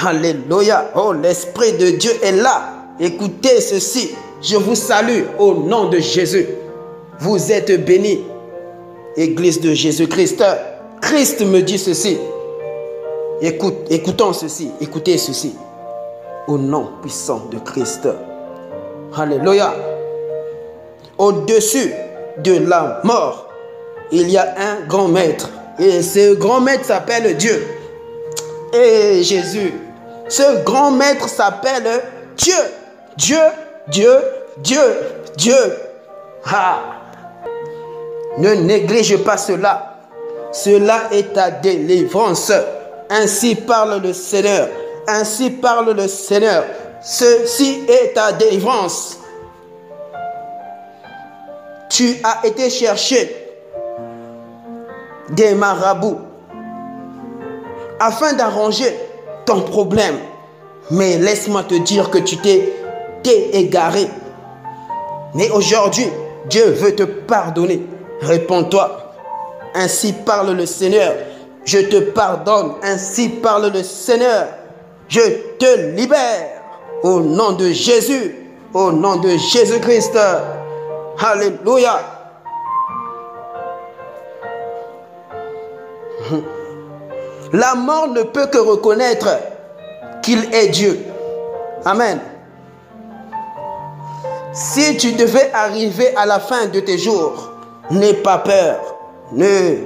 Alléluia. Oh, l'Esprit de Dieu est là. Écoutez ceci. Je vous salue au nom de Jésus. Vous êtes bénis. Église de Jésus-Christ. Christ me dit ceci. Écoutons ceci. Écoutez ceci. Au nom puissant de Christ. Alléluia. Au-dessus de la mort, il y a un grand maître. Et ce grand maître s'appelle Dieu. Et Jésus. Ce grand maître s'appelle Dieu. Dieu, Dieu, Dieu, Dieu. Ah. Ne néglige pas cela. Cela est ta délivrance. Ainsi parle le Seigneur. Ainsi parle le Seigneur. Ceci est ta délivrance. Tu as été chercher des marabouts afin d'arranger ton problème. Mais laisse-moi te dire que tu t'es égaré. Mais aujourd'hui, Dieu veut te pardonner. Réponds-toi. Ainsi parle le Seigneur. Je te pardonne. Ainsi parle le Seigneur. Je te libère. Au nom de Jésus. Au nom de Jésus-Christ. Alléluia. La mort ne peut que reconnaître qu'il est Dieu. Amen. Si tu devais arriver à la fin de tes jours, n'aie pas peur. N'aie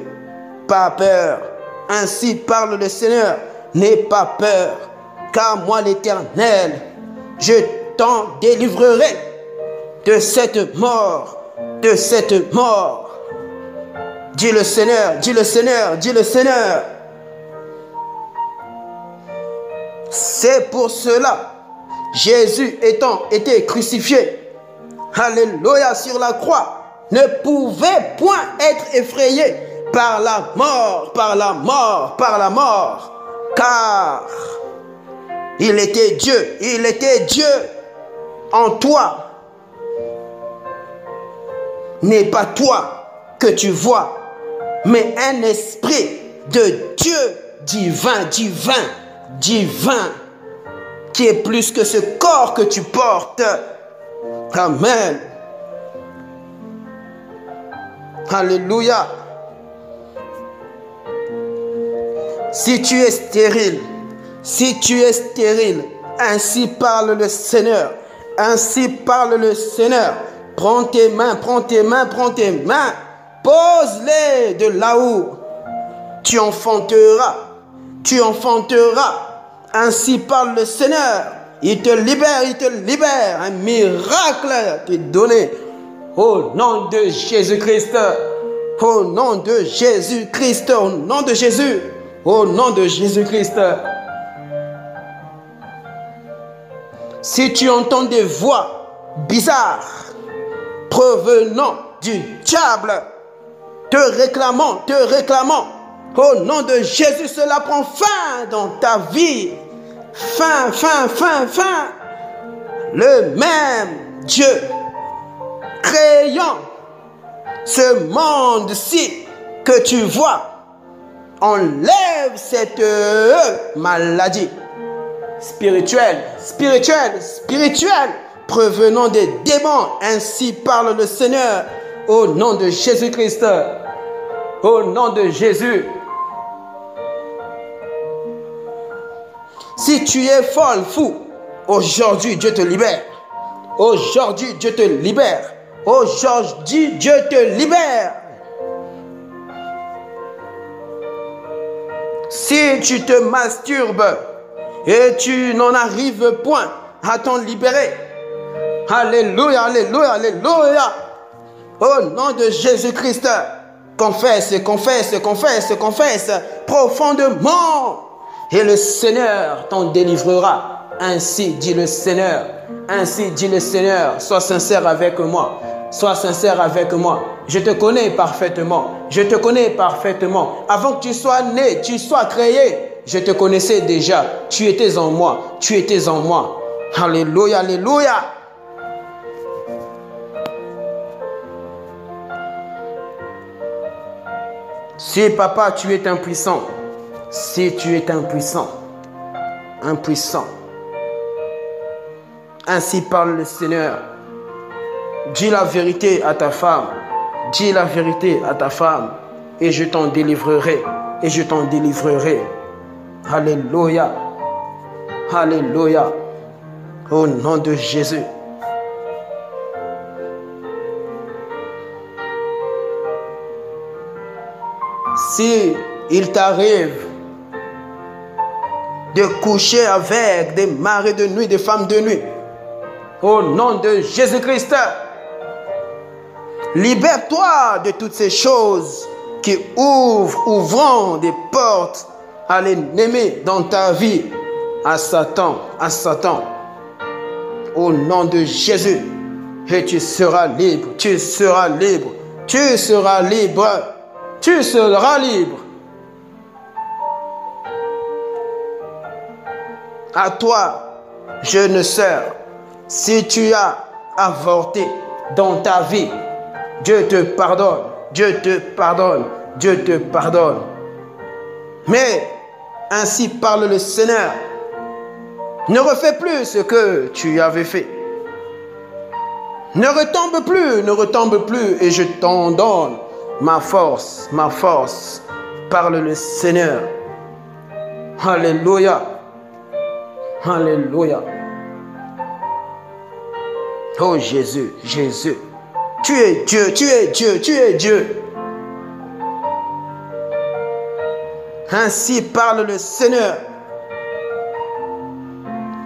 pas peur. Ainsi parle le Seigneur. N'aie pas peur. Car moi l'Éternel, je t'en délivrerai de cette mort. De cette mort. Dis le Seigneur, dis le Seigneur, dis le Seigneur. C'est pour cela, Jésus étant été crucifié, alléluia, sur la croix, ne pouvait point être effrayé par la mort, par la mort, par la mort, car il était Dieu en toi. N'est pas toi que tu vois, mais un esprit de Dieu divin, qui est plus que ce corps que tu portes. Amen. Alléluia. Si tu es stérile, ainsi parle le Seigneur, ainsi parle le Seigneur. Prends tes mains, pose-les de là-haut. Tu enfanteras. Ainsi parle le Seigneur. Il te libère. Un miracle t'est donné. Au nom de Jésus-Christ. Au nom de Jésus-Christ. Au nom de Jésus. Au nom de Jésus-Christ. Si tu entends des voix bizarres provenant du diable, te réclamant, au nom de Jésus, cela prend fin dans ta vie. Fin. Le même Dieu, créant ce monde-ci que tu vois, enlève cette maladie spirituelle, provenant des démons. Ainsi parle le Seigneur, au nom de Jésus-Christ, au nom de Jésus. Si tu es folle, fou, aujourd'hui Dieu te libère. Aujourd'hui Dieu te libère. Aujourd'hui Dieu te libère. Si tu te masturbes et tu n'en arrives point à t'en libérer, alléluia, au nom de Jésus-Christ, confesse profondément. Et le Seigneur t'en délivrera. Ainsi dit le Seigneur. Sois sincère avec moi. Je te connais parfaitement. Avant que tu sois né, tu sois créé, je te connaissais déjà. Tu étais en moi. Alléluia. Si papa, tu es impuissant. impuissant. Ainsi parle le Seigneur. Dis la vérité à ta femme. Dis la vérité à ta femme. Et je t'en délivrerai. Et je t'en délivrerai. Alléluia. Alléluia. Au nom de Jésus. Si il t'arrive de coucher avec des maris de nuit, des femmes de nuit, au nom de Jésus-Christ, libère-toi de toutes ces choses qui ouvrent des portes à l'ennemi dans ta vie, à Satan, au nom de Jésus. Et tu seras libre, tu seras libre, tu seras libre, tu seras libre. À toi, jeune sœur, si tu as avorté dans ta vie, Dieu te pardonne, Dieu te pardonne, Dieu te pardonne. Mais ainsi parle le Seigneur. Ne refais plus ce que tu avais fait. Ne retombe plus et je t'en donne ma force, parle le Seigneur. Alléluia. Alléluia. Oh Jésus, Jésus. Tu es Dieu, tu es Dieu, tu es Dieu. Ainsi parle le Seigneur.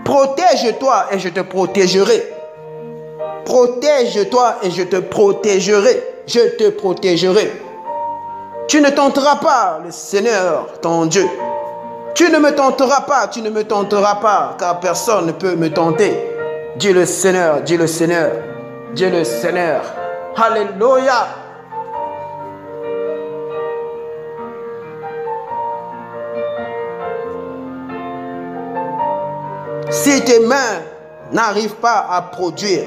Protège-toi et je te protégerai. Protège-toi et je te protégerai. Je te protégerai. Tu ne tenteras pas le Seigneur, ton Dieu. Tu ne me tenteras pas, car personne ne peut me tenter. Dis le Seigneur, dis le Seigneur, dis le Seigneur. Alléluia. Si tes mains n'arrivent pas à produire,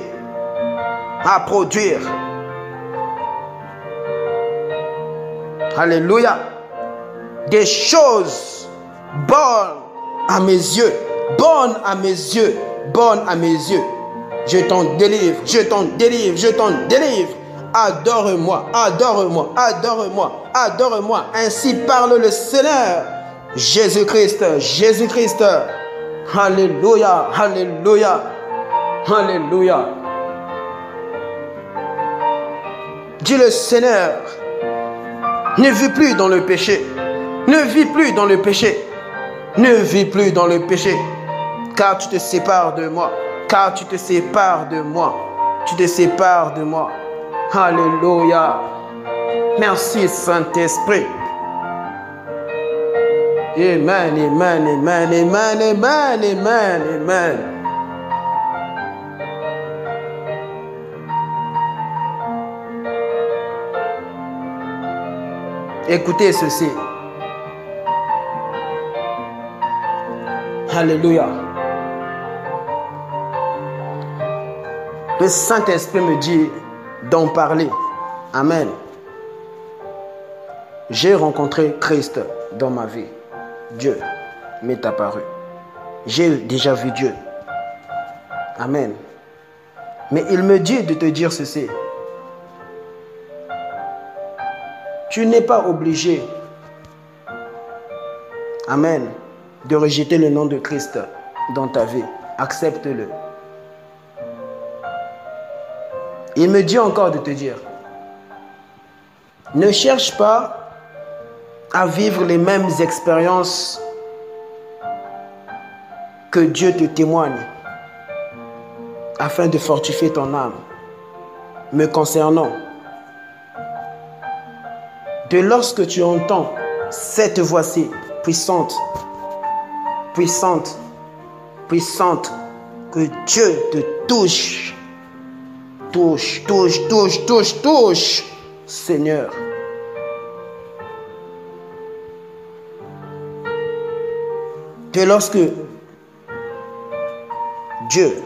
alléluia, des choses bonnes à mes yeux, je t'en délivre, je t'en délivre. Adore-moi, ainsi parle le Seigneur. Jésus-Christ. Alléluia. Dis le Seigneur, ne vis plus dans le péché. Ne vis plus dans le péché. Car tu te sépares de moi. Alléluia. Merci Saint-Esprit. Amen. Écoutez ceci. Alléluia. Le Saint-Esprit me dit d'en parler. Amen. J'ai rencontré Christ dans ma vie. Dieu m'est apparu. J'ai déjà vu Dieu. Amen. Mais il me dit de te dire ceci. Tu n'es pas obligé, amen, de rejeter le nom de Christ dans ta vie. Accepte-le. Il me dit encore de te dire, ne cherche pas à vivre les mêmes expériences que Dieu te témoigne afin de fortifier ton âme. Me concernant, de lorsque tu entends cette voix-ci puissante, que Dieu te touche, Seigneur. De lorsque Dieu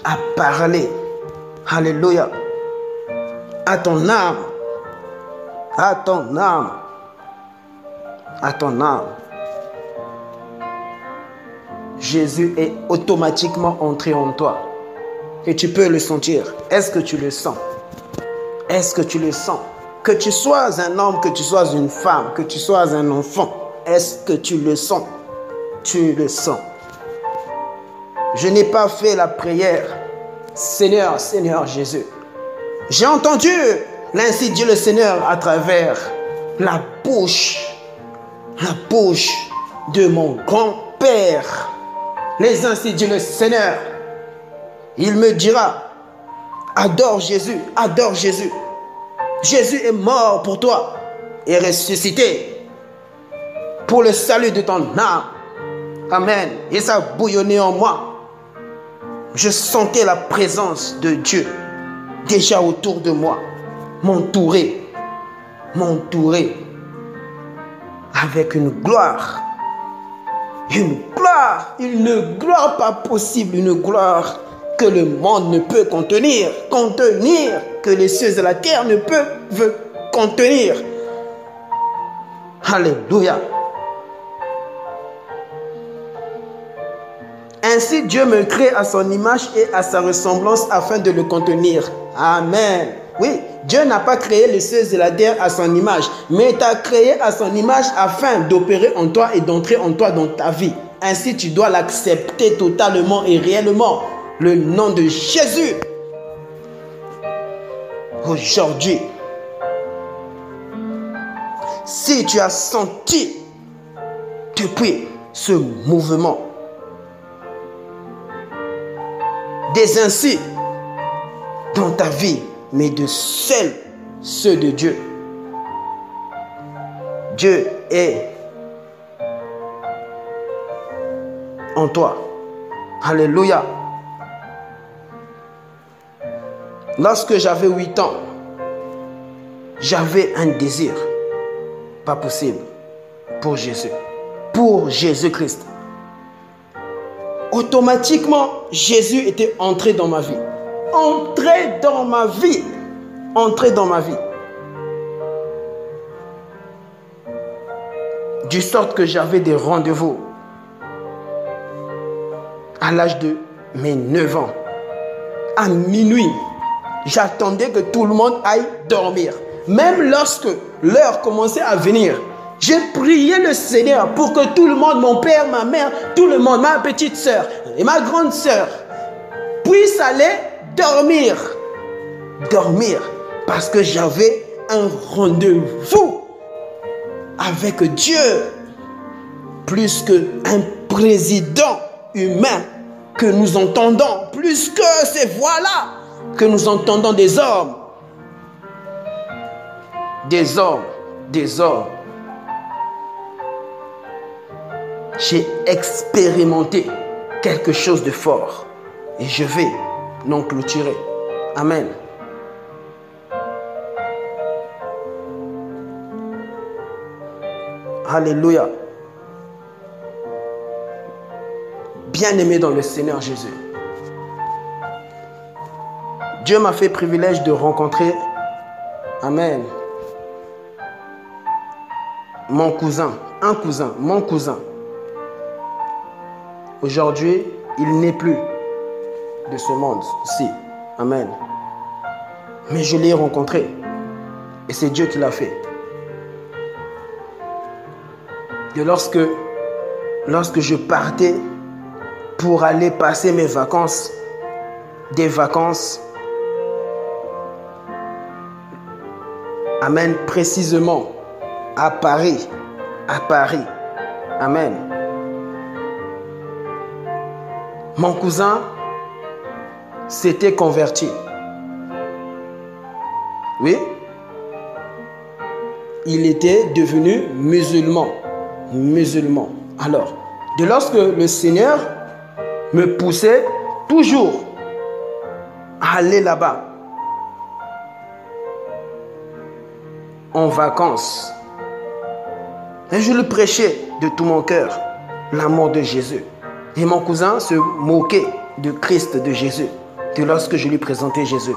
a parlé, alléluia, à ton âme, Jésus est automatiquement entré en toi. Et tu peux le sentir. Est-ce que tu le sens? Est-ce que tu le sens? Que tu sois un homme, que tu sois une femme, que tu sois un enfant, est-ce que tu le sens? Tu le sens. Je n'ai pas fait la prière. Seigneur, Seigneur Jésus. J'ai entendu l'ainsi Dieu le Seigneur à travers la bouche de mon grand-père. Les ainsi Dieu le Seigneur. Il me dira, adore Jésus, adore Jésus. Jésus est mort pour toi et ressuscité pour le salut de ton âme. Amen. Et ça bouillonnait en moi. Je sentais la présence de Dieu déjà autour de moi, m'entourer avec une gloire, une gloire pas possible, une gloire que le monde ne peut contenir, que les cieux et la terre ne peuvent contenir. Alléluia. Ainsi, Dieu me crée à son image et à sa ressemblance afin de le contenir. Amen. Oui, Dieu n'a pas créé les cieux et la terre à son image, mais t'a créé à son image afin d'opérer en toi et d'entrer en toi dans ta vie. Ainsi, tu dois l'accepter totalement et réellement. Le nom de Jésus. Aujourd'hui, si tu as senti depuis ce mouvement des ainsi dans ta vie, mais de seuls ceux de Dieu. Dieu est en toi. Alléluia. Lorsque j'avais 8 ans, j'avais un désir, pas possible, pour Jésus, pour Jésus-Christ. Automatiquement, Jésus était entré dans ma vie. Entré dans ma vie. Entré dans ma vie. De sorte que j'avais des rendez-vous à l'âge de mes 9 ans. À minuit, j'attendais que tout le monde aille dormir. Même lorsque l'heure commençait à venir, j'ai prié le Seigneur pour que tout le monde, mon père, ma mère, tout le monde, ma petite soeur et ma grande soeur, puissent aller dormir. Dormir. Parce que j'avais un rendez-vous avec Dieu. Plus qu'un président humain que nous entendons. Plus que ces voix-là que nous entendons des hommes. Des hommes. Des hommes. J'ai expérimenté quelque chose de fort. Et je vais non clôturer. Amen. Alléluia. Bien-aimé dans le Seigneur Jésus. Dieu m'a fait privilège de rencontrer, amen, mon cousin, mon cousin. Aujourd'hui, il n'est plus de ce monde-ci. Amen. Mais je l'ai rencontré. Et c'est Dieu qui l'a fait. Et lorsque je partais pour aller passer mes vacances, des vacances, amen, précisément à Paris, amen. Mon cousin s'était converti. Oui, il était devenu musulman. Alors, de lorsque le Seigneur me poussait toujours à aller là-bas en vacances, et je le prêchais de tout mon cœur, l'amour de Jésus. Et mon cousin se moquait de Christ, de Jésus, de lorsque je lui présentais Jésus.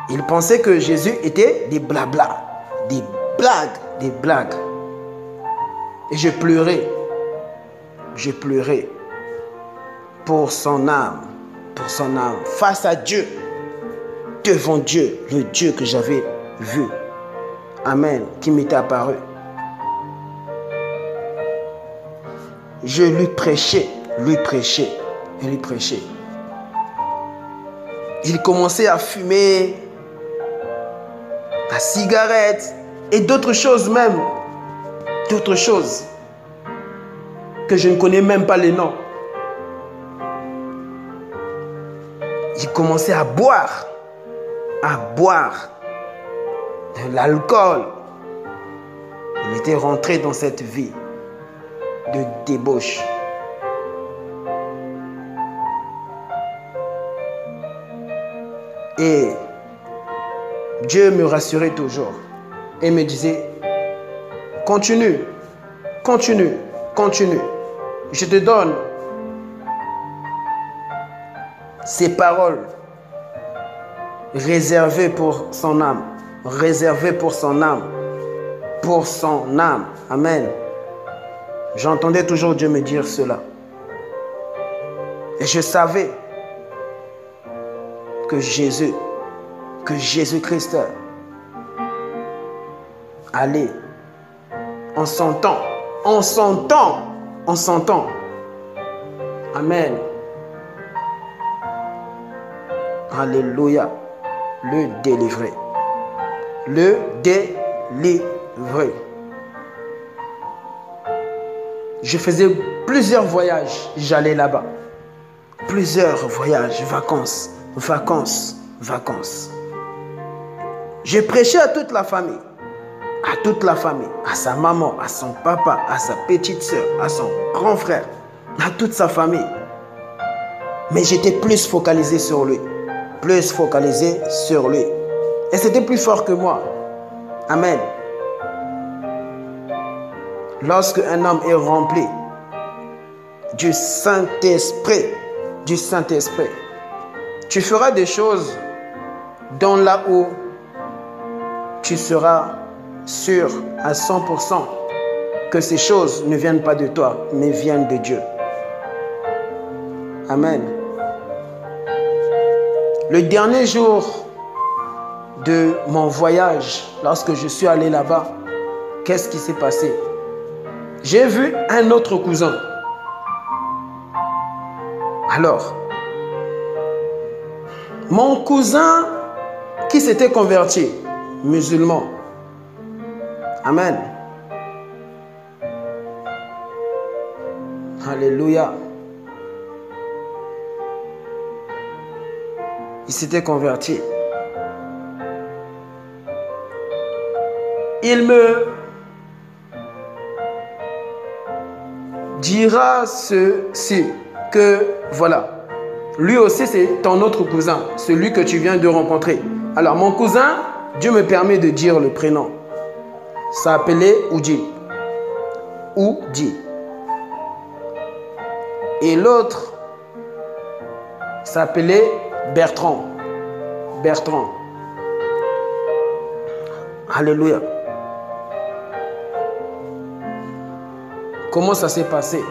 Il pensait que Jésus était des blabla, des blagues. Et je pleurais. pour son âme, face à Dieu, devant Dieu, le Dieu que j'avais vu. Amen, qui m'était apparu. Je lui prêchais. Il commençait à fumer la cigarette et d'autres choses même. D'autres choses que je ne connais même pas les noms. Il commençait à boire de l'alcool. Il était rentré dans cette vie de débauche. Et Dieu me rassurait toujours et me disait, continue. Je te donne ces paroles réservées pour son âme. Amen. J'entendais toujours Dieu me dire cela. Et je savais que Jésus-Christ allait en son temps. Amen. Alléluia. Le délivrer. Je faisais plusieurs voyages, j'allais là-bas. Plusieurs voyages, vacances. Je prêchais à toute la famille. À sa maman, à son papa, à sa petite soeur, à son grand frère, à toute sa famille. Mais j'étais plus focalisé sur lui. Et c'était plus fort que moi. Amen. Lorsque un homme est rempli du Saint-Esprit, tu feras des choses dans là où tu seras sûr à 100% que ces choses ne viennent pas de toi, mais viennent de Dieu. Amen. Le dernier jour de mon voyage, lorsque je suis allé là-bas, qu'est-ce qui s'est passé? J'ai vu un autre cousin. Alors, mon cousin qui s'était converti, musulman. Amen. Alléluia. Il s'était converti. Il me dira ceci, que voilà, lui aussi c'est ton autre cousin, celui que tu viens de rencontrer. Alors mon cousin, Dieu me permet de dire le prénom, s'appelait Oudi. Et l'autre s'appelait Bertrand. Alléluia. Comment ça s'est passé?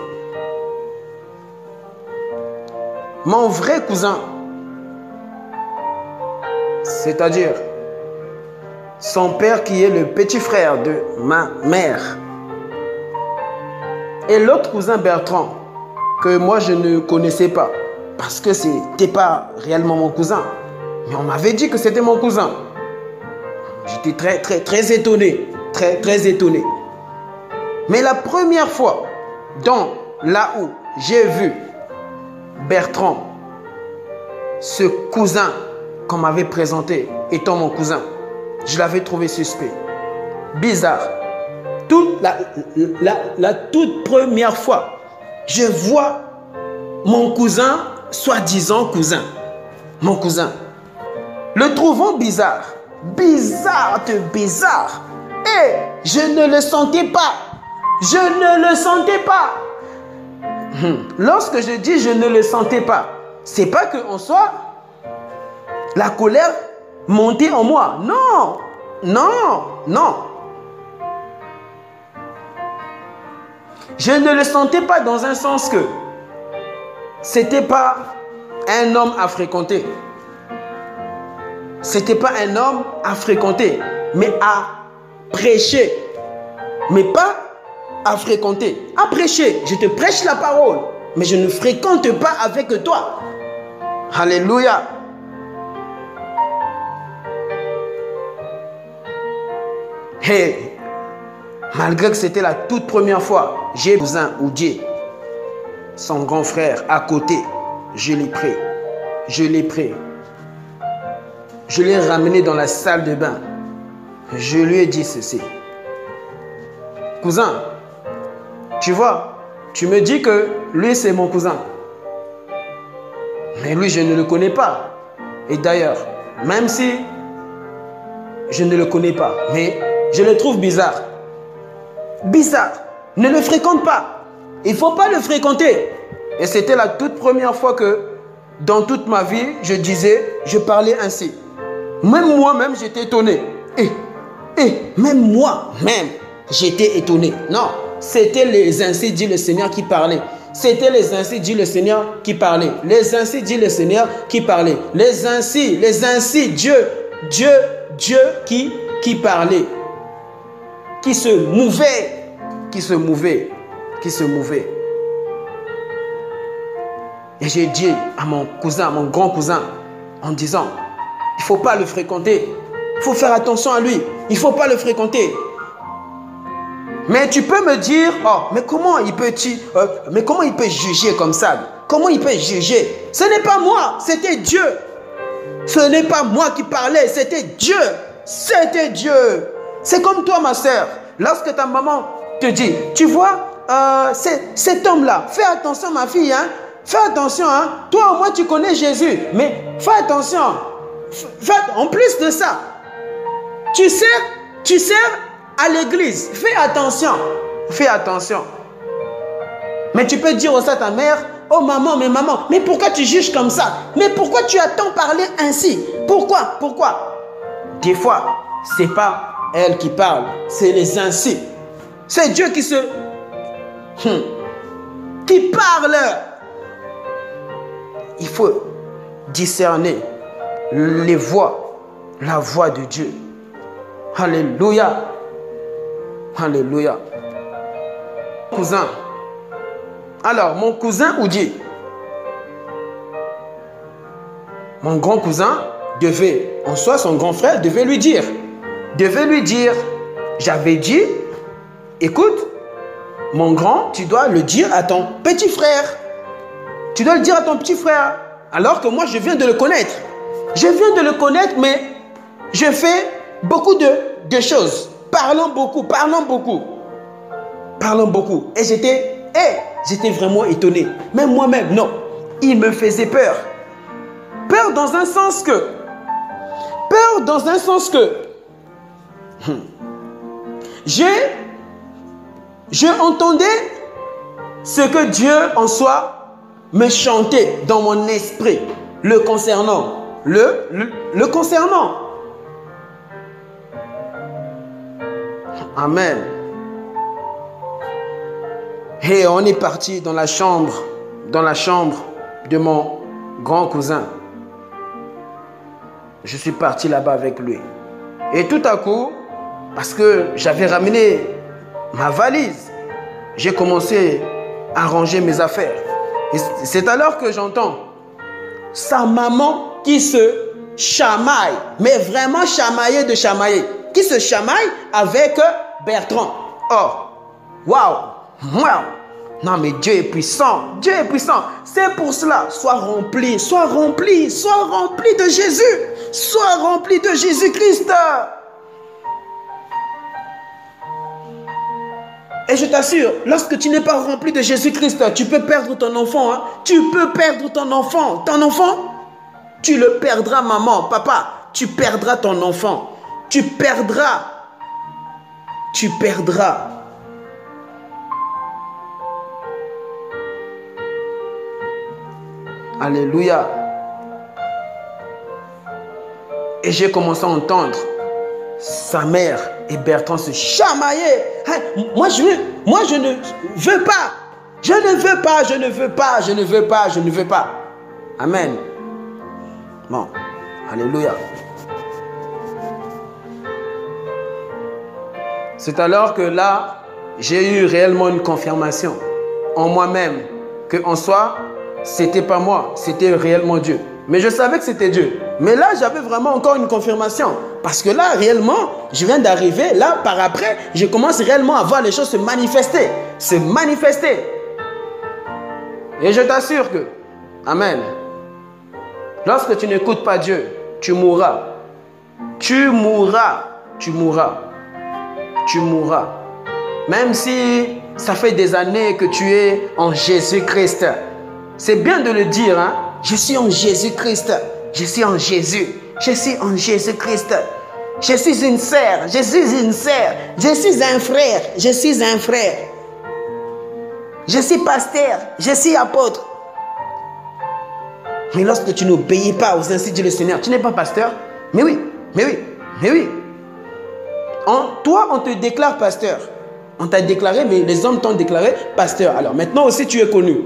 Mon vrai cousin, c'est-à-dire son père qui est le petit frère de ma mère, et l'autre cousin Bertrand, que moi je ne connaissais pas, parce que ce n'était pas réellement mon cousin, mais on m'avait dit que c'était mon cousin. J'étais très étonné, très étonné. Mais la première fois, là où j'ai vu Bertrand, ce cousin qu'on m'avait présenté étant mon cousin, je l'avais trouvé suspect, bizarre. La toute première fois, je vois mon cousin, soi-disant cousin, mon cousin, le trouvant bizarre. Et je ne le sentais pas. Lorsque je dis je ne le sentais pas, c'est pas que en soi la colère montait en moi. Non. Je ne le sentais pas dans un sens que c'était pas un homme à fréquenter. C'était pas un homme à fréquenter, mais à prêcher. Mais pas à fréquenter. À prêcher. Je te prêche la parole, mais je ne fréquente pas avec toi. Alléluia. Et malgré que c'était la toute première fois, j'ai cousin Oudier, son grand frère, à côté. Je l'ai pris. Je l'ai pris. Je l'ai ramené dans la salle de bain. Je lui ai dit ceci. Cousin, tu vois, tu me dis que lui c'est mon cousin. Mais lui je ne le connais pas. Et d'ailleurs, même si je ne le connais pas, mais je le trouve bizarre. Bizarre. Ne le fréquente pas. Il ne faut pas le fréquenter. Et c'était la toute première fois que dans toute ma vie, je parlais ainsi. Même moi-même, j'étais étonné. Même moi-même, j'étais étonné. Non, c'était les ainsi dit le Seigneur qui parlait. C'était les ainsi dit le Seigneur qui parlait. Les ainsi dit le Seigneur qui parlait. Les ainsi, Dieu qui parlait. Qui se mouvait. Et j'ai dit à mon cousin, mon grand cousin, en disant, il ne faut pas le fréquenter. Il faut faire attention à lui. Il ne faut pas le fréquenter. Mais tu peux me dire, oh, mais comment il peut juger comme ça? Comment il peut juger? Ce n'est pas moi, c'était Dieu. Ce n'est pas moi qui parlais, c'était Dieu. C'était Dieu. C'est comme toi, ma soeur. Lorsque ta maman te dit, tu vois, cet homme-là, fais attention, ma fille, hein. Fais attention, hein. Toi, au moins, tu connais Jésus. Mais fais attention. En plus de ça, tu sers à l'église. Fais attention. Fais attention. Mais tu peux dire aussi à ta mère, oh maman, mais pourquoi tu juges comme ça? Mais pourquoi tu as tant parlé ainsi? Pourquoi? Des fois, c'est pas elle qui parle, c'est les ainsi. C'est Dieu qui parle. Il faut discerner les voix, la voix de Dieu. Alléluia. Alléluia. Cousin. Alors, mon cousin Oudier, mon grand cousin devait, en soi, son grand frère devait lui dire, j'avais dit, écoute, mon grand, tu dois le dire à ton petit frère. Tu dois le dire à ton petit frère. Alors que moi, je viens de le connaître. Je viens de le connaître, mais je fais beaucoup de choses. Parlons beaucoup. Et j'étais vraiment étonné. Même moi-même, non. Il me faisait peur. Peur dans un sens que je entendais ce que Dieu en soi me chantait dans mon esprit le concernant. Le concernant. Amen. Et on est parti dans la chambre de mon grand cousin. Je suis parti là-bas avec lui. Et tout à coup, parce que j'avais ramené ma valise, j'ai commencé à ranger mes affaires. Et c'est alors que j'entends sa maman qui se chamaille, mais vraiment chamailler de chamailler, qui se chamaille avec Bertrand. Oh, waouh, non mais Dieu est puissant, c'est pour cela, sois rempli de Jésus, sois rempli de Jésus-Christ. Et je t'assure, lorsque tu n'es pas rempli de Jésus-Christ, tu peux perdre ton enfant. Hein? Tu peux perdre ton enfant. Ton enfant, tu le perdras, maman, papa. Tu perdras ton enfant. Tu perdras. Alléluia. Et j'ai commencé à entendre sa mère et Bertrand se chamailler. Moi, je ne veux pas. Je ne veux pas, je ne veux pas, je ne veux pas, je ne veux pas. Amen. Bon, alléluia. C'est alors que là, j'ai eu réellement une confirmation en moi-même que en soi, c'était pas moi, c'était réellement Dieu. Mais je savais que c'était Dieu. Mais là, j'avais vraiment encore une confirmation. Parce que là, réellement, je viens d'arriver. Là, par après, je commence réellement à voir les choses se manifester. Se manifester. Et je t'assure que, amen, lorsque tu n'écoutes pas Dieu, tu mourras. Tu mourras. Tu mourras. Tu mourras. Même si ça fait des années que tu es en Jésus-Christ. C'est bien de le dire, hein. Je suis en Jésus-Christ. Je suis en Jésus. Je suis en Jésus-Christ. Je suis une sœur. Je suis une sœur. Je suis un frère. Je suis un frère. Je suis pasteur. Je suis apôtre. Mais lorsque tu n'obéis pas aux instructions du Seigneur, tu n'es pas pasteur. Mais oui, mais oui, mais oui. Toi, on te déclare pasteur. On t'a déclaré, mais les hommes t'ont déclaré pasteur. Alors maintenant aussi, tu es connu.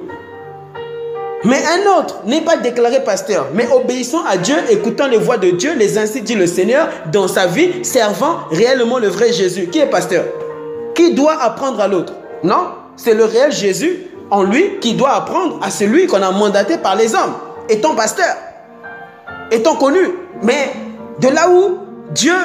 Mais un autre n'est pas déclaré pasteur, mais obéissant à Dieu, écoutant les voix de Dieu, les ainsi dit le Seigneur dans sa vie, servant réellement le vrai Jésus. Qui est pasteur? Qui doit apprendre à l'autre? Non, c'est le réel Jésus en lui qui doit apprendre à celui qu'on a mandaté par les hommes. Étant pasteur, étant connu, mais de là où Dieu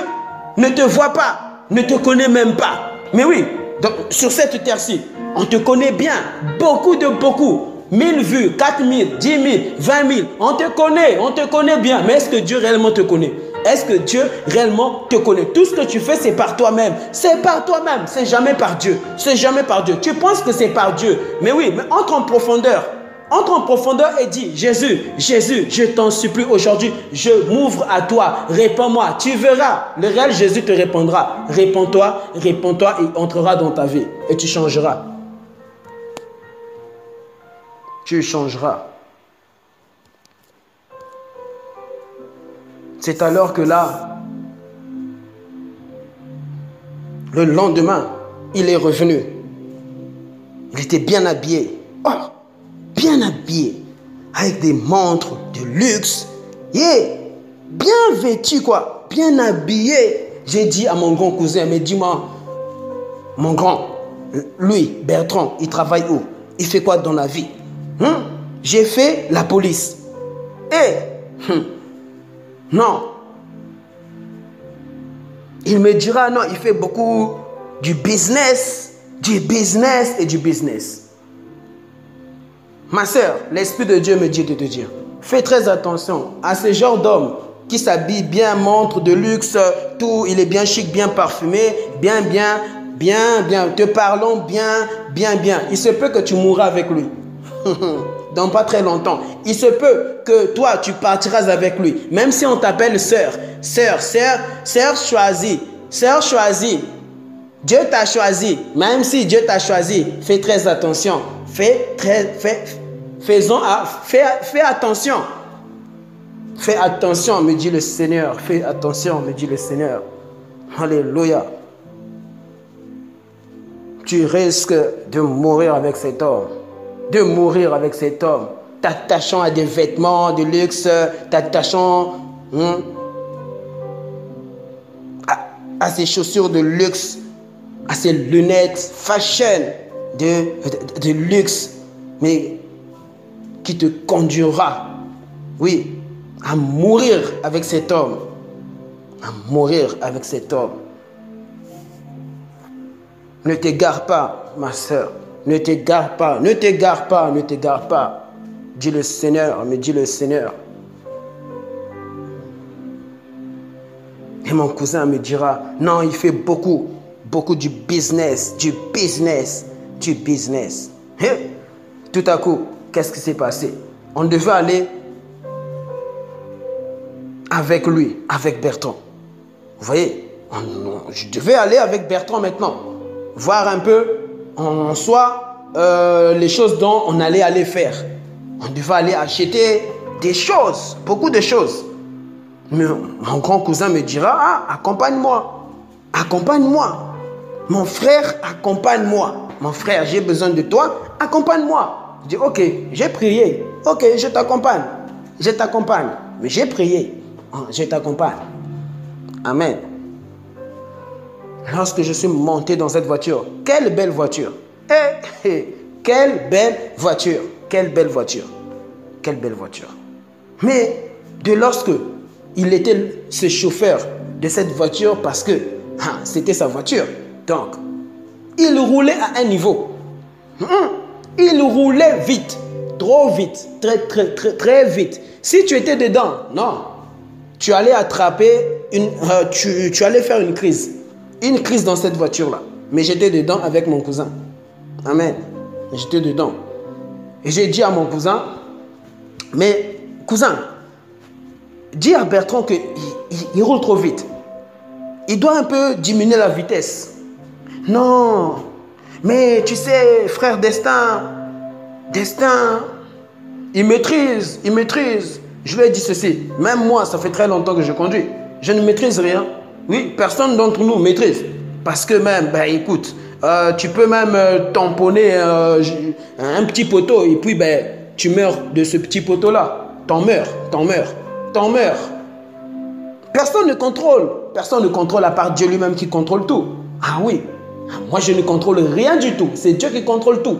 ne te voit pas, ne te connaît même pas. Mais oui, donc, sur cette terre-ci, on te connaît bien, beaucoup de beaucoup. 1000 vues, 4000, 10 000, 20 000, on te connaît bien. Mais est-ce que Dieu réellement te connaît? Est-ce que Dieu réellement te connaît? Tout ce que tu fais, c'est par toi-même. C'est par toi-même, c'est jamais par Dieu. C'est jamais par Dieu. Tu penses que c'est par Dieu. Mais oui, mais entre en profondeur. Entre en profondeur et dis, Jésus, Jésus, je t'en supplie aujourd'hui, je m'ouvre à toi, réponds-moi, tu verras. Le réel Jésus te répondra. Réponds-toi, réponds-toi, il entrera dans ta vie et tu changeras. Tu changeras. C'est alors que là, le lendemain, il est revenu. Il était bien habillé. Oh, bien habillé. Avec des montres de luxe. Yeah, bien vêtu quoi. Bien habillé. J'ai dit à mon grand cousin, mais dis-moi, mon grand, lui, Bertrand, il travaille où? Il fait quoi dans la vie? J'ai fait la police. Non. Il me dira, non, il fait beaucoup du business et du business. Ma soeur, l'Esprit de Dieu me dit de te dire, fais très attention à ce genre d'homme qui s'habille bien, montre de luxe, tout, il est bien chic, bien parfumé, bien, te parlons bien. Il se peut que tu mourras avec lui. Dans pas très longtemps. Il se peut que toi, tu partiras avec lui. Même si on t'appelle sœur choisie. Sœur choisie. Dieu t'a choisi. Même si Dieu t'a choisi, fais très attention. Fais attention. Fais attention, me dit le Seigneur. Fais attention, me dit le Seigneur. Alléluia. Tu risques de mourir avec cet homme. De mourir avec cet homme, t'attachant à des vêtements de luxe, t'attachant à ces chaussures de luxe, à ces lunettes fashion de luxe, mais qui te conduira, oui, à mourir avec cet homme, à mourir avec cet homme. Ne t'égare pas, ma soeur. Ne t'égare pas, ne t'égare pas, ne t'égare pas. Dis le Seigneur, me dit le Seigneur. Et mon cousin me dira, non, il fait beaucoup du business. Et tout à coup, qu'est-ce qui s'est passé? On devait aller avec lui, avec Bertrand. Vous voyez, je devais aller avec Bertrand maintenant. Voir un peu en soi les choses dont on allait aller faire. On devait aller acheter des choses, beaucoup de choses. Mais mon grand cousin me dira, ah, accompagne-moi. Accompagne-moi. Mon frère, accompagne-moi. mon frère, j'ai besoin de toi, accompagne-moi. Je dis, ok, j'ai prié. Ok, je t'accompagne. Je t'accompagne. Mais j'ai prié. Je t'accompagne. Amen. Lorsque je suis monté dans cette voiture, quelle belle voiture. Quelle belle voiture. Quelle belle voiture. Quelle belle voiture. Mais de lorsque il était ce chauffeur de cette voiture, parce que c'était sa voiture. Donc, il roulait à un niveau. Il roulait vite. Trop vite. Très vite. Si tu étais dedans, non. Tu allais attraper tu allais faire une crise. Une crise dans cette voiture-là. Mais j'étais dedans avec mon cousin. Amen. J'étais dedans. Et j'ai dit à mon cousin, mais cousin, dis à Bertrand qu'il roule trop vite. Il doit un peu diminuer la vitesse. Non. Mais tu sais, frère Destin, il maîtrise. Je lui ai dit ceci. Même moi, ça fait très longtemps que je conduis. Je ne maîtrise rien. Oui, personne d'entre nous maîtrise. Parce que même, écoute, tu peux même tamponner un petit poteau et puis tu meurs de ce petit poteau-là. T'en meurs. Personne ne contrôle à part Dieu lui-même qui contrôle tout. Ah oui, moi je ne contrôle rien du tout. C'est Dieu qui contrôle tout.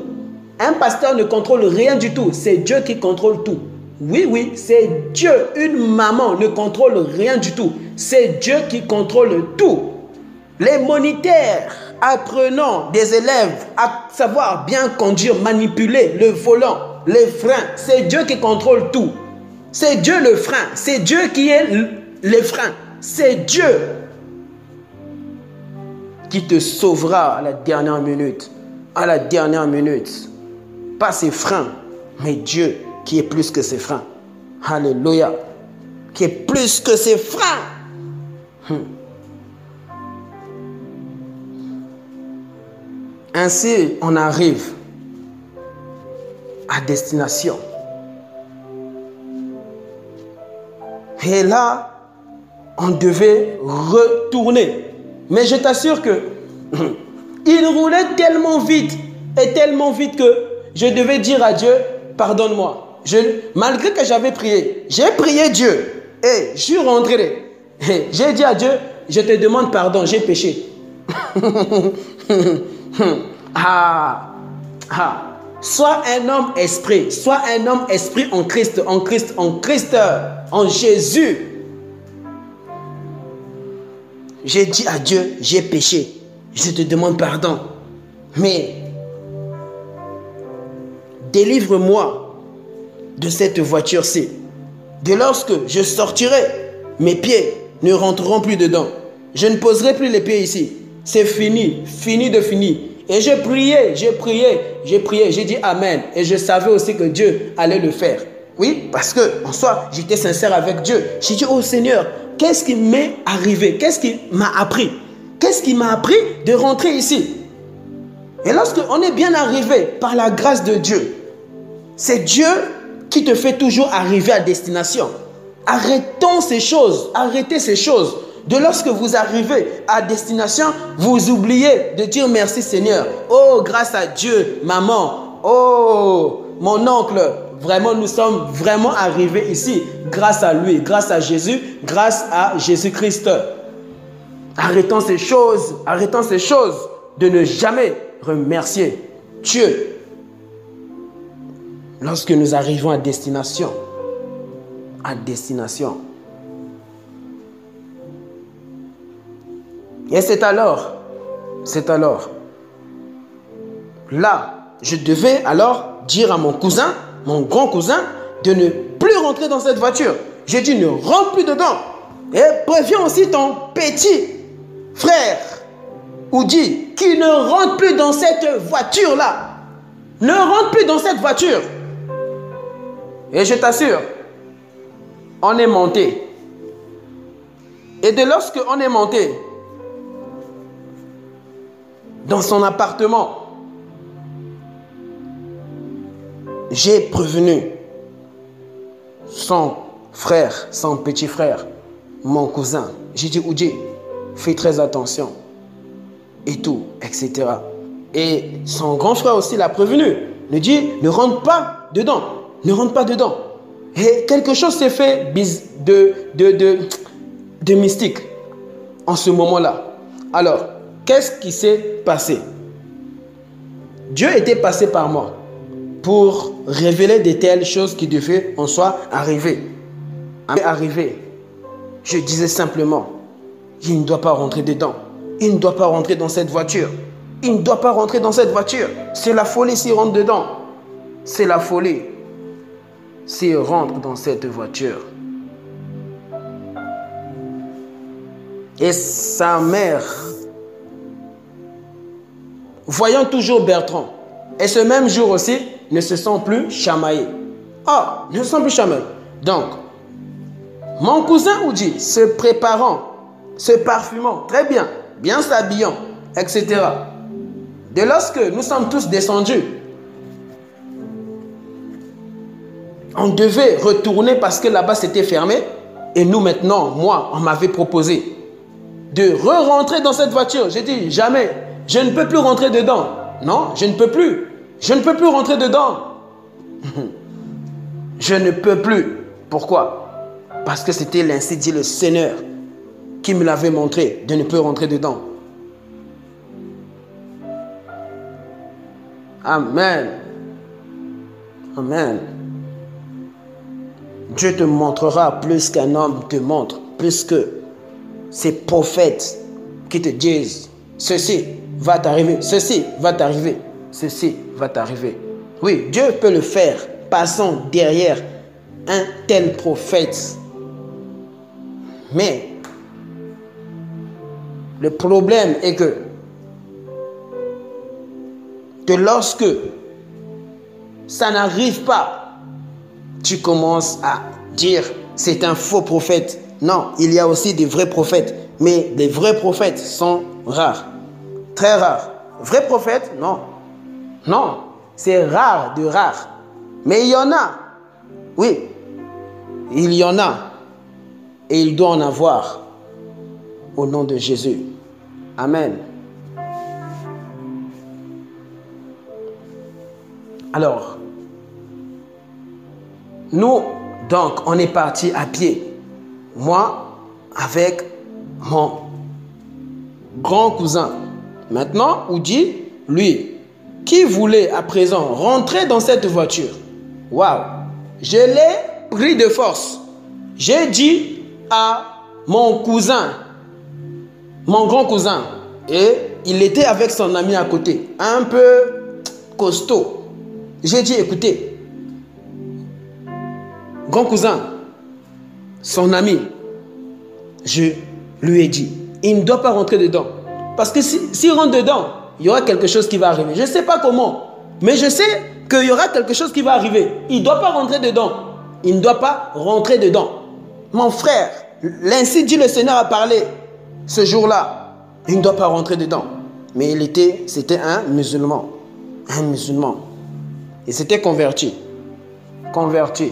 Un pasteur ne contrôle rien du tout. C'est Dieu qui contrôle tout. Oui, c'est Dieu. Une maman ne contrôle rien du tout. C'est Dieu qui contrôle tout. Les moniteurs apprenant des élèves à savoir bien conduire, manipuler le volant, les freins, c'est Dieu qui contrôle tout. C'est Dieu le frein. C'est Dieu qui est les freins. C'est Dieu qui te sauvera à la dernière minute. À la dernière minute. Pas ses freins, mais Dieu qui est plus que ses freins. Alléluia. Qui est plus que ses freins. Ainsi, on arrive à destination. Et là, on devait retourner. Mais je t'assure que il roulait tellement vite que je devais dire à Dieu, pardonne-moi. Malgré que j'avais prié, j'ai prié Dieu. Et je suis rentré. J'ai dit à Dieu, je te demande pardon, j'ai péché. Sois un homme esprit. Sois un homme esprit en Christ, en Jésus. J'ai dit à Dieu, j'ai péché. Je te demande pardon. Mais délivre-moi de cette voiture-ci. Dès lorsque je sortirai, mes pieds ne rentreront plus dedans. Je ne poserai plus les pieds ici. C'est fini, fini de fini. Et j'ai prié. J'ai dit Amen. Et je savais aussi que Dieu allait le faire. Oui, parce que en soi, j'étais sincère avec Dieu. J'ai dit, oh Seigneur, qu'est-ce qui m'est arrivé? Qu'est-ce qui m'a appris? Qu'est-ce qui m'a appris de rentrer ici? Et lorsqu'on est bien arrivé par la grâce de Dieu, c'est Dieu qui te fait toujours arriver à destination. Arrêtons ces choses. Arrêtez ces choses. De lorsque vous arrivez à destination, vous oubliez de dire merci Seigneur. Oh, grâce à Dieu, maman. Oh, mon oncle. Vraiment, nous sommes vraiment arrivés ici grâce à lui, grâce à Jésus, grâce à Jésus-Christ. Arrêtons ces choses de ne jamais remercier Dieu. Lorsque nous arrivons à destination. Et c'est alors, là, je devais alors dire à mon cousin, mon grand cousin, de ne plus rentrer dans cette voiture. J'ai dit, ne rentre plus dedans. Et préviens aussi ton petit frère, Oudi, qui ne rentre plus dans cette voiture-là. Ne rentre plus dans cette voiture. Et je t'assure, on est monté. Et dès lorsque on est monté dans son appartement, j'ai prévenu son frère, son petit frère, mon cousin. J'ai dit, Oudji, fais très attention. Et tout, etc. Et son grand frère aussi l'a prévenu. Il dit, ne rentre pas dedans. Ne rentre pas dedans. Et quelque chose s'est fait de mystique en ce moment-là. Alors, qu'est-ce qui s'est passé? Dieu était passé par moi pour révéler de telles choses qui devaient en soi arriver. Je disais simplement, il ne doit pas rentrer dedans. Il ne doit pas rentrer dans cette voiture. Il ne doit pas rentrer dans cette voiture. C'est la folie s'il rentre dedans. C'est la folie s'il rentre dans cette voiture. Et sa mère, voyant toujours Bertrand, et ce même jour aussi, ne se sent plus chamaillé. Ah, ne se sent plus chamaillé. Donc, mon cousin Oudji, se préparant, se parfumant, très bien, bien s'habillant, etc. De lorsque nous sommes tous descendus, on devait retourner parce que là-bas c'était fermé. Et nous maintenant, moi, on m'avait proposé de re-rentrer dans cette voiture. J'ai dit, jamais, je ne peux plus rentrer dedans. Non, je ne peux plus. Je ne peux plus rentrer dedans. Je ne peux plus. Pourquoi? Parce que c'était l'ainsi dit le Seigneur qui me l'avait montré de ne plus rentrer dedans. Amen. Amen. Dieu te montrera plus qu'un homme te montre, plus que ces prophètes qui te disent ceci va t'arriver, ceci va t'arriver, ceci va t'arriver. Oui, Dieu peut le faire, passant derrière un tel prophète. Mais le problème est que lorsque ça n'arrive pas, tu commences à dire c'est un faux prophète. Non, il y a aussi des vrais prophètes. Mais les vrais prophètes sont rares. Très rares. Vrais prophètes, non. Non, c'est rare de rare. Mais il y en a. Oui, il y en a. Et il doit en avoir. Au nom de Jésus. Amen. Alors, nous, donc, on est parti à pied. Moi, avec mon grand cousin. Maintenant, Oudji, lui, qui voulait à présent rentrer dans cette voiture. Waouh! Je l'ai pris de force. J'ai dit à mon cousin, mon grand cousin, et il était avec son ami à côté, un peu costaud. J'ai dit, écoutez, grand cousin, son ami, je lui ai dit, il ne doit pas rentrer dedans. Parce que s'il rentre dedans, il y aura quelque chose qui va arriver. Je ne sais pas comment, mais je sais qu'il y aura quelque chose qui va arriver. Il ne doit pas rentrer dedans. Il ne doit pas rentrer dedans. Mon frère, l'ainsi dit le Seigneur a parlé ce jour-là. Il ne doit pas rentrer dedans. Mais c'était un musulman. Un musulman. Il s'était converti. Converti.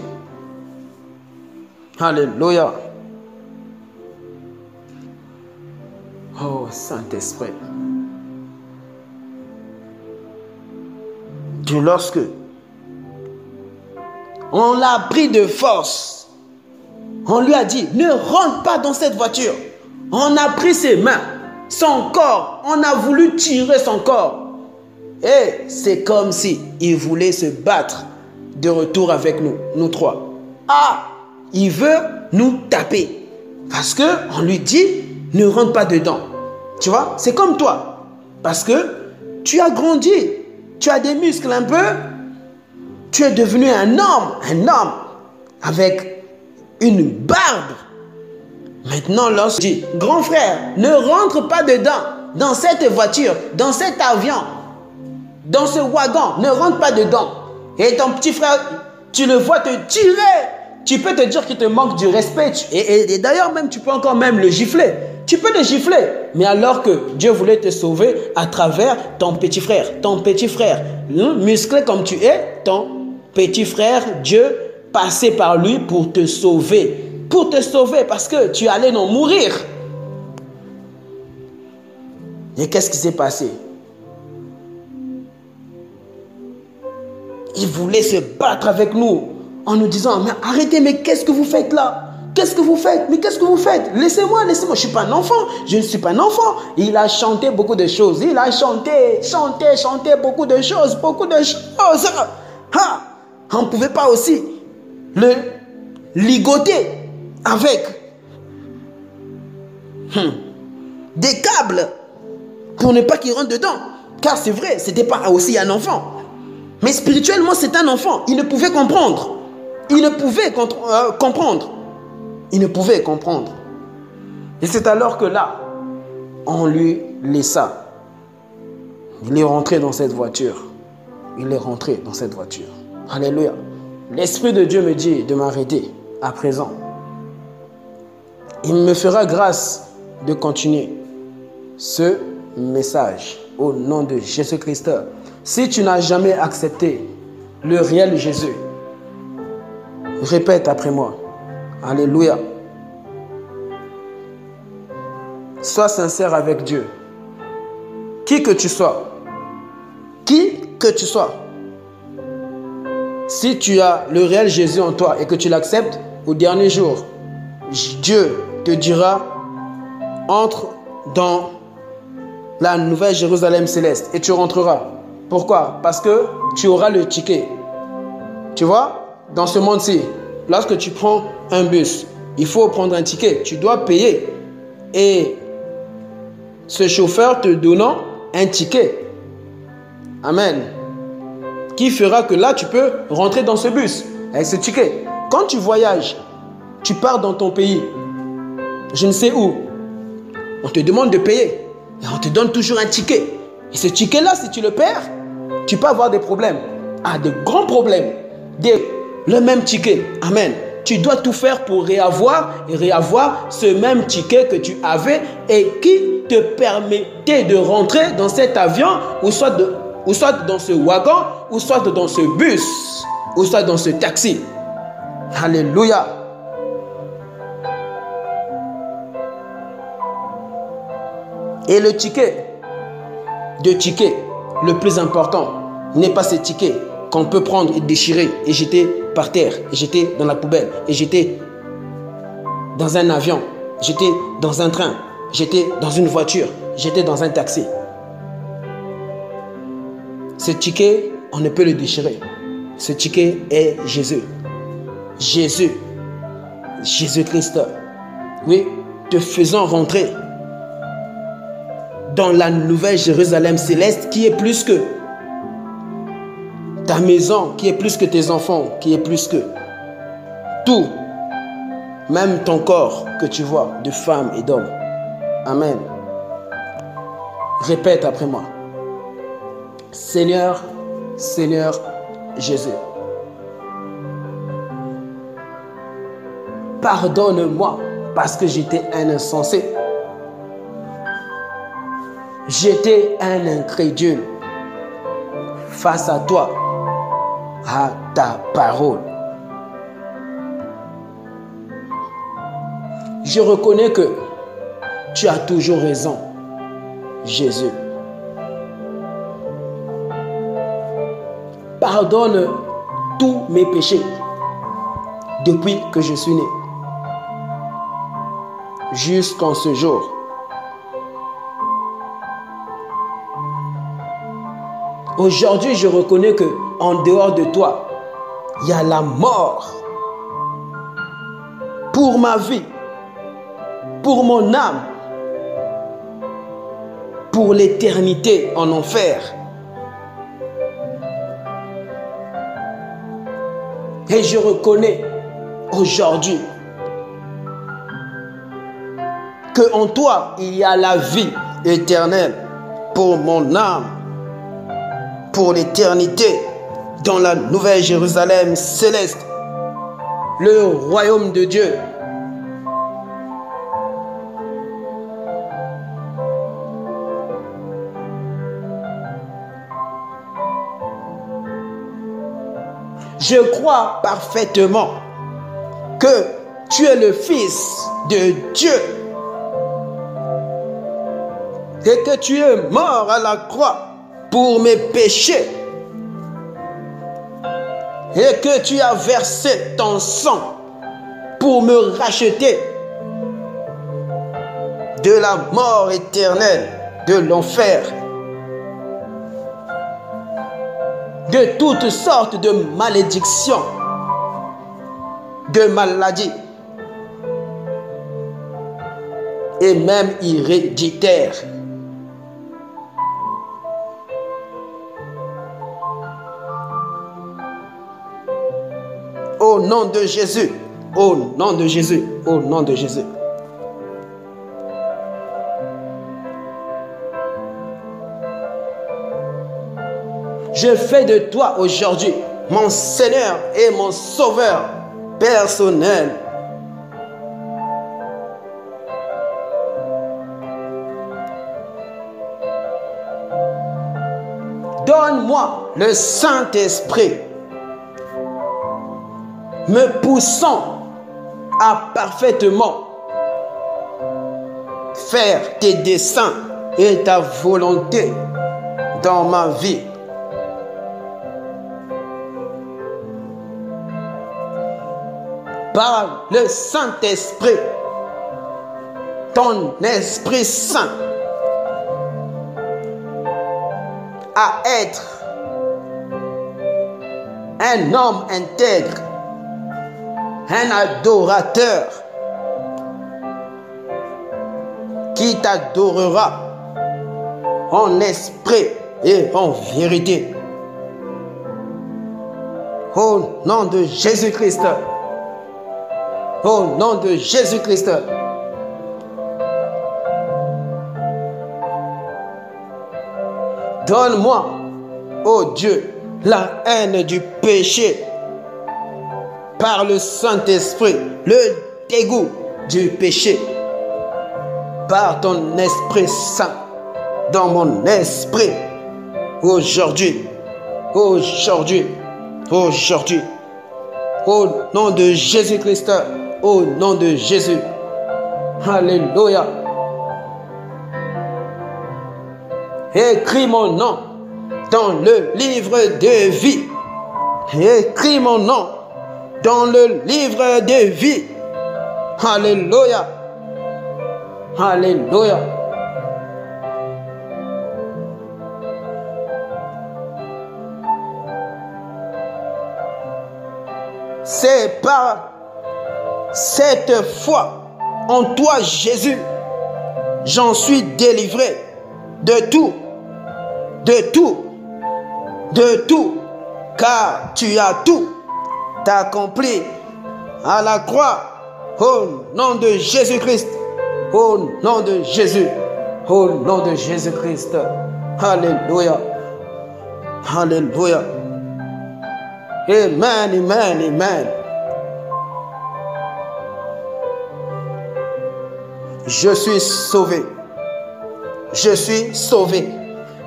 Alléluia. Oh, Saint-Esprit. Lorsque on l'a pris de force, on lui a dit, ne rentre pas dans cette voiture. On a pris ses mains, son corps, on a voulu tirer son corps. Et c'est comme si il voulait se battre de retour avec nous, nous trois. Ah, il veut nous taper. Parce qu'on lui dit, ne rentre pas dedans. Tu vois, c'est comme toi. Parce que tu as grandi. Tu as des muscles un peu. Tu es devenu un homme avec une barbe. Maintenant, lorsque je dis, grand frère, ne rentre pas dedans, dans cette voiture, dans cet avion, dans ce wagon, ne rentre pas dedans. Et ton petit frère, tu le vois te tirer. Tu peux te dire qu'il te manque du respect. Et d'ailleurs, même tu peux encore même le gifler. Tu peux le gifler. Mais alors que Dieu voulait te sauver à travers ton petit frère, musclé comme tu es, ton petit frère, Dieu passait par lui pour te sauver. Pour te sauver parce que tu allais non mourir. Et qu'est-ce qui s'est passé? Il voulait se battre avec nous en nous disant, mais arrêtez, mais qu'est-ce que vous faites là? Qu'est-ce que vous faites? Mais qu'est-ce que vous faites? Laissez-moi, laissez-moi. Je ne suis pas un enfant. Je ne suis pas un enfant. Il a chanté beaucoup de choses. Il a chanté beaucoup de choses. Beaucoup de choses. Ah, on ne pouvait pas aussi le ligoter avec des câbles pour ne pas qu'il rentre dedans. Car c'est vrai, ce n'était pas aussi un enfant. Mais spirituellement, c'est un enfant. Il ne pouvait comprendre. Il ne pouvait comprendre. Il ne pouvait comprendre. Et c'est alors que là, on lui laissa. Il est rentré dans cette voiture. Il est rentré dans cette voiture. Alléluia. L'Esprit de Dieu me dit de m'arrêter à présent. Il me fera grâce de continuer ce message au nom de Jésus-Christ. Si tu n'as jamais accepté le réel Jésus, répète après moi. Alléluia. Sois sincère avec Dieu. Qui que tu sois. Qui que tu sois. Si tu as le réel Jésus en toi et que tu l'acceptes, au dernier jour, Dieu te dira, entre dans la nouvelle Jérusalem céleste et tu rentreras. Pourquoi? Parce que tu auras le ticket. Tu vois, dans ce monde-ci, lorsque tu prends un bus, il faut prendre un ticket. Tu dois payer. Et ce chauffeur te donnant un ticket. Amen. Qui fera que là, tu peux rentrer dans ce bus avec ce ticket. Quand tu voyages, tu pars dans ton pays, je ne sais où, on te demande de payer. Et on te donne toujours un ticket. Et ce ticket-là, si tu le perds, tu peux avoir des problèmes. Ah, de grands problèmes. Le même ticket. Amen. Tu dois tout faire pour réavoir ce même ticket que tu avais et qui te permettait de rentrer dans cet avion ou soit dans ce wagon ou soit dans ce bus ou soit dans ce taxi. Alléluia. Et le ticket, le plus important, n'est pas ce ticket qu'on peut prendre et déchirer et jeter par terre, et jeter dans la poubelle, et jeter dans un avion, jeter dans un train, jeter dans une voiture, jeter dans un taxi. Ce ticket, on ne peut le déchirer. Ce ticket est Jésus. Jésus-Christ. Oui, te faisant rentrer dans la nouvelle Jérusalem céleste qui est plus que ta maison, qui est plus que tes enfants, qui est plus que tout, même ton corps que tu vois de femmes et d'hommes. Amen. Répète après moi. Seigneur, Seigneur Jésus, pardonne-moi parce que j'étais un insensé. J'étais un incrédule face à toi, à ta parole. Je reconnais que tu as toujours raison, Jésus. Pardonne tous mes péchés depuis que je suis né jusqu'en ce jour. Aujourd'hui, je reconnais que en dehors de toi, il y a la mort pour ma vie, pour mon âme, pour l'éternité en enfer. Et je reconnais aujourd'hui qu'en toi, il y a la vie éternelle pour mon âme, pour l'éternité, dans la nouvelle Jérusalem céleste, le royaume de Dieu. Je crois parfaitement que tu es le Fils de Dieu et que tu es mort à la croix pour mes péchés et que tu as versé ton sang pour me racheter de la mort éternelle, de l'enfer, de toutes sortes de malédictions, de maladies et même héréditaires. Au nom de Jésus, au nom de Jésus, au nom de Jésus. Je fais de toi aujourd'hui mon Seigneur et mon Sauveur personnel. Donne-moi le Saint-Esprit, me poussant à parfaitement faire tes desseins et ta volonté dans ma vie. Par le Saint-Esprit, ton Esprit Saint, à être un homme intègre, un adorateur qui t'adorera en esprit et en vérité. Au nom de Jésus-Christ. Au nom de Jésus-Christ. Donne-moi, ô Dieu, la haine du péché par le Saint-Esprit, le dégoût du péché par ton Esprit Saint dans mon esprit aujourd'hui, aujourd'hui, aujourd'hui. Au nom de Jésus-Christ, au nom de Jésus. Alléluia. Écris mon nom dans le livre de vie. Écris mon nom dans le livre de vie. Alléluia. Alléluia. C'est par cette foi en toi, Jésus, j'en suis délivré de tout, de tout, de tout, car tu as tout accompli à la croix, au nom de Jésus-Christ, au nom de Jésus, au nom de Jésus-Christ. Alléluia. Alléluia. Amen, amen, amen. Je suis sauvé. Je suis sauvé.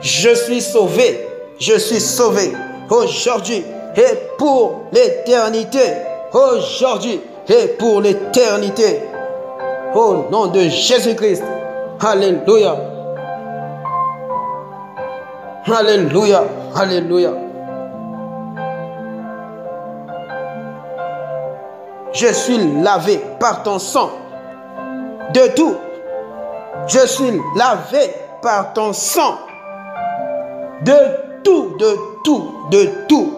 Je suis sauvé. Je suis sauvé. Aujourd'hui et pour l'éternité. Aujourd'hui et pour l'éternité. Au nom de Jésus-Christ. Alléluia. Alléluia. Alléluia. Je suis lavé par ton sang de tout. Je suis lavé par ton sang de tout, de tout, de tout.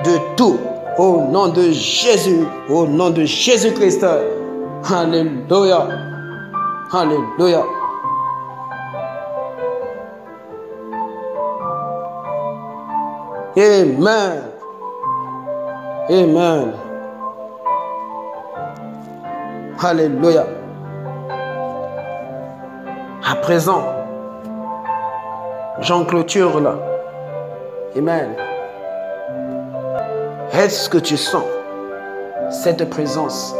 De tout. Au nom de Jésus, au nom de Jésus-Christ. Alléluia. Alléluia. Amen. Amen. Alléluia. À présent, j'en clôture là. Amen. Est-ce que tu sens cette présence